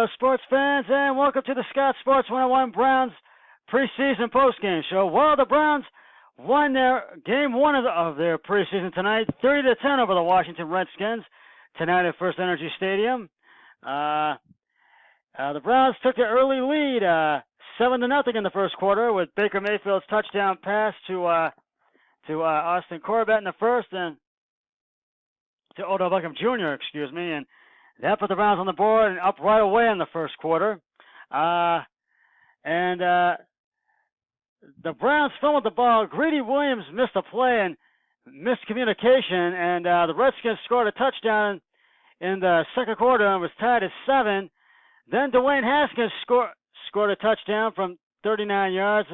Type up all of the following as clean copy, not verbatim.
Hello, sports fans, and welcome to the Scott Sports 101 Browns preseason postgame show. Well, the Browns won their game one of their preseason tonight, 30-10 over the Washington Redskins tonight at First Energy Stadium. The Browns took the early lead, 7-0 in the first quarter, with Baker Mayfield's touchdown pass to Austin Corbett in the first, and to Odell Beckham Jr., and that put the Browns on the board and up right away in the first quarter. The Browns fumbled the ball. Greedy Williams missed a play and missed communication, and the Redskins scored a touchdown in the second quarter and was tied at 7. Then Dwayne Haskins scored a touchdown from 39 yards,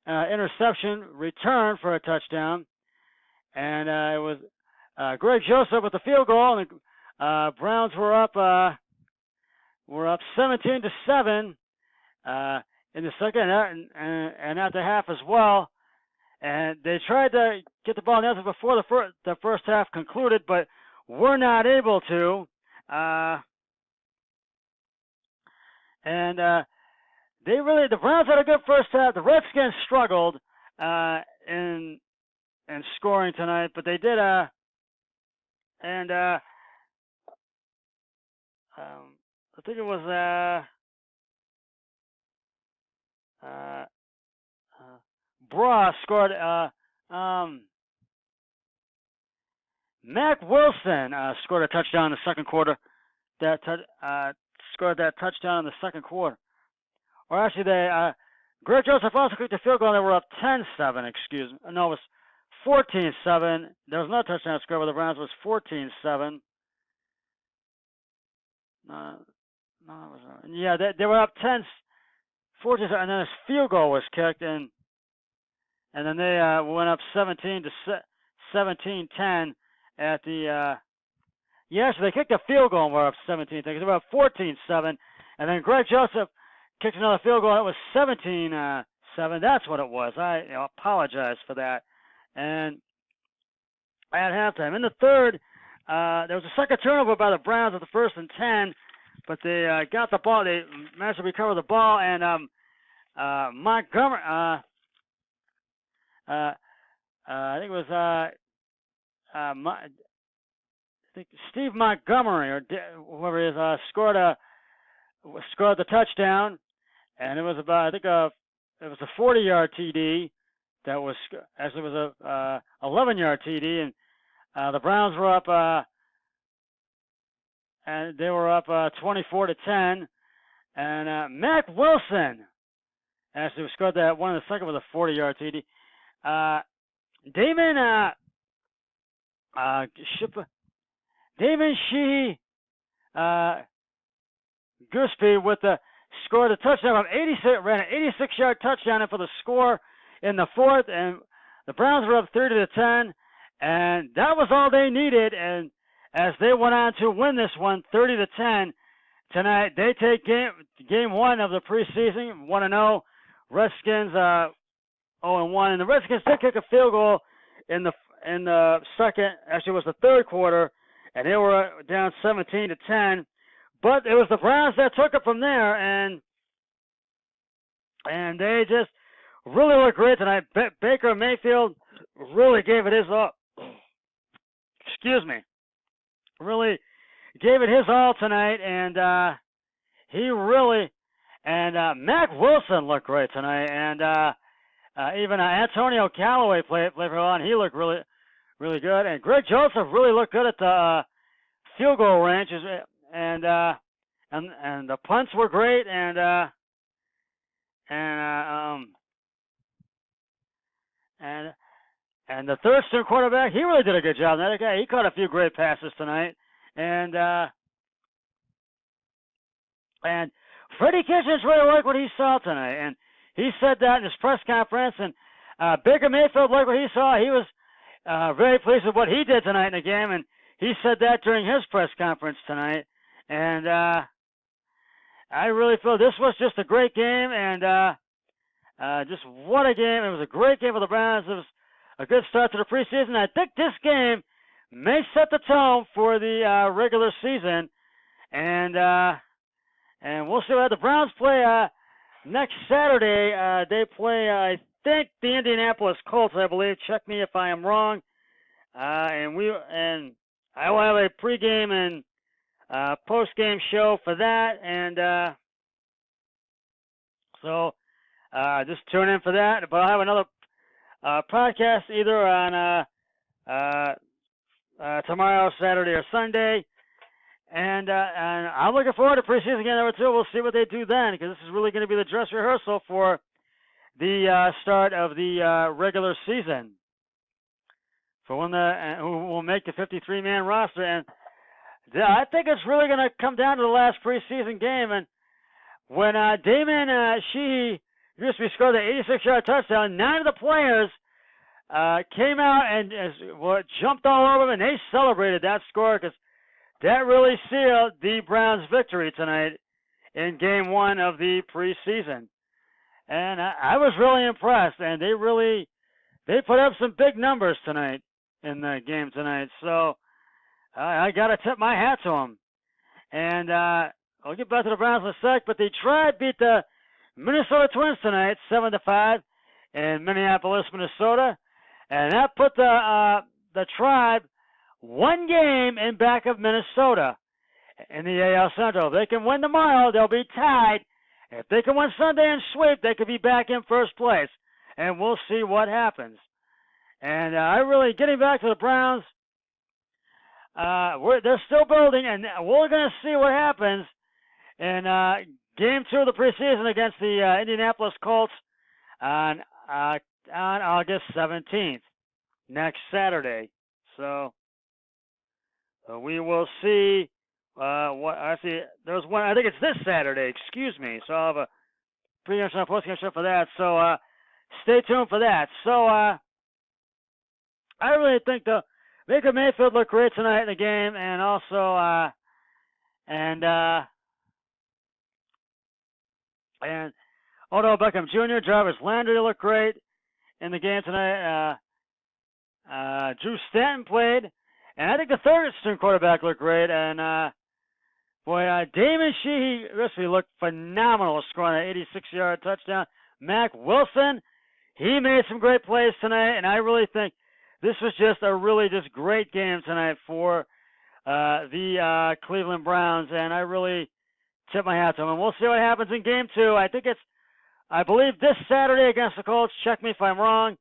interception return for a touchdown, and it was Greg Joseph with the field goal, and the Browns were up 17-7 in the second and at the half as well. And they tried to get the ball in the end before the first half concluded, but were not able to. The Browns had a good first half. The Redskins struggled in scoring tonight, but they did. I think it was Bra scored. Mack Wilson scored a touchdown in the second quarter. Scored that touchdown in the second quarter. Or actually, Greg Joseph also kicked the field goal, and they were up 10-7. No, it was 14-7. There was no touchdown score, but the Browns was 14-7. They were up 10-14, and then his field goal was kicked, and then they went up 17-10 at the. So they kicked a field goal and were up 17. They were up 14-7, and then Greg Joseph kicked another field goal. And it was 17-7. That's what it was. I apologize for that. And at halftime, in the third, there was a second turnover by the Browns at the 1st and 10, but they got the ball. They managed to recover the ball, and Montgomery, I think it was Steve Montgomery or whoever it is scored the touchdown, and it was about it was a 40-yard TD that was actually it was a 11-yard TD, and the Browns were up and they were up 24-10, and Mack Wilson actually scored that one in the second with a 40-yard TD. Damon Sheehy Goospy scored a touchdown ran an 86-yard touchdown for the score in the fourth, and the Browns were up 30-10, and that was all they needed. And as they went on to win this one, 30-10 tonight, they take game one of the preseason 1-0. Redskins 0-1, and the Redskins did kick a field goal in the second. Actually, it was the third quarter, and they were down 17-10. But it was the Browns that took it from there, and they just really looked great tonight. Baker Mayfield really gave it his all. Really gave it his all tonight, and Mack Wilson looked great tonight, and even Antonio Callaway played for well, and he looked really, really good. And Greg Joseph really looked good at the field goal range, and the punts were great, and the third string quarterback, he really did a good job. That guy, he caught a few great passes tonight, and Freddie Kitchens really liked what he saw tonight, and he said that in his press conference. And Baker Mayfield liked what he saw. He was very pleased with what he did tonight in the game, and he said that during his press conference tonight. And I really feel this was just a great game, and just what a game. It was a great game for the Browns. It was a good start to the preseason. I think this game may set the tone for the regular season, and And we'll see what the Browns play next Saturday. They play, I think, the Indianapolis Colts, I believe. Check me if I am wrong. And I will have a pregame and postgame show for that. And so just tune in for that. But I'll have another podcast either on tomorrow, Saturday, or Sunday. And I'm looking forward to preseason game number 2. We'll see what they do then, because this is really going to be the dress rehearsal for the start of the regular season. For when who will make the 53-man roster. And I think it's really going to come down to the last preseason game. And when Damon Sheehy used to be scored the 86-yard touchdown, 9 of the players came out and jumped all over him, and they celebrated that score because that really sealed the Browns' victory tonight in Game 1 of the preseason. And I was really impressed, and they put up some big numbers tonight in the game tonight. So I got to tip my hat to them. And I'll get back to the Browns in a sec, but the Tribe beat the Minnesota Twins tonight 7-5 in Minneapolis, Minnesota. And that put the Tribe one game in back of Minnesota in the AL Central. If they can win tomorrow, they'll be tied. If they can win Sunday and sweep, they could be back in first place. And we'll see what happens. And getting back to the Browns, they're still building, and we're going to see what happens in Game 2 of the preseason against the Indianapolis Colts on August 17th, next Saturday. So we will see what I see. There's one. I think it's this Saturday. Excuse me. So I'll have a pre-game show, post-game show for that. So stay tuned for that. So I really think Baker Mayfield looked great tonight in the game, and also and Odell Beckham Jr., Jarvis Landry looked great in the game tonight. Drew Stanton played. And I think the third string quarterback looked great. And, Damon Sheehy really looked phenomenal scoring an 86-yard touchdown. Mack Wilson, he made some great plays tonight. And I really think this was just a really great game tonight for the Cleveland Browns. And I really tip my hat to them. And we'll see what happens in Game 2. I believe this Saturday against the Colts. Check me if I'm wrong.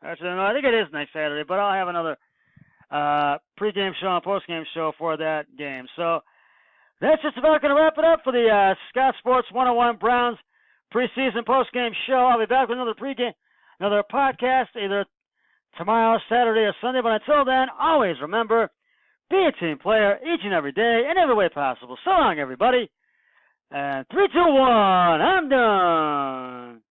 Actually, no, I think it is next Saturday, but I'll have another pregame show and postgame show for that game. So that's just about going to wrap it up for the Scott Sports 101 Browns preseason postgame show. I'll be back with another podcast, either tomorrow, Saturday, or Sunday. But until then, always remember, be a team player each and every day in every way possible. So long, everybody. And 3, 2, 1, I'm done.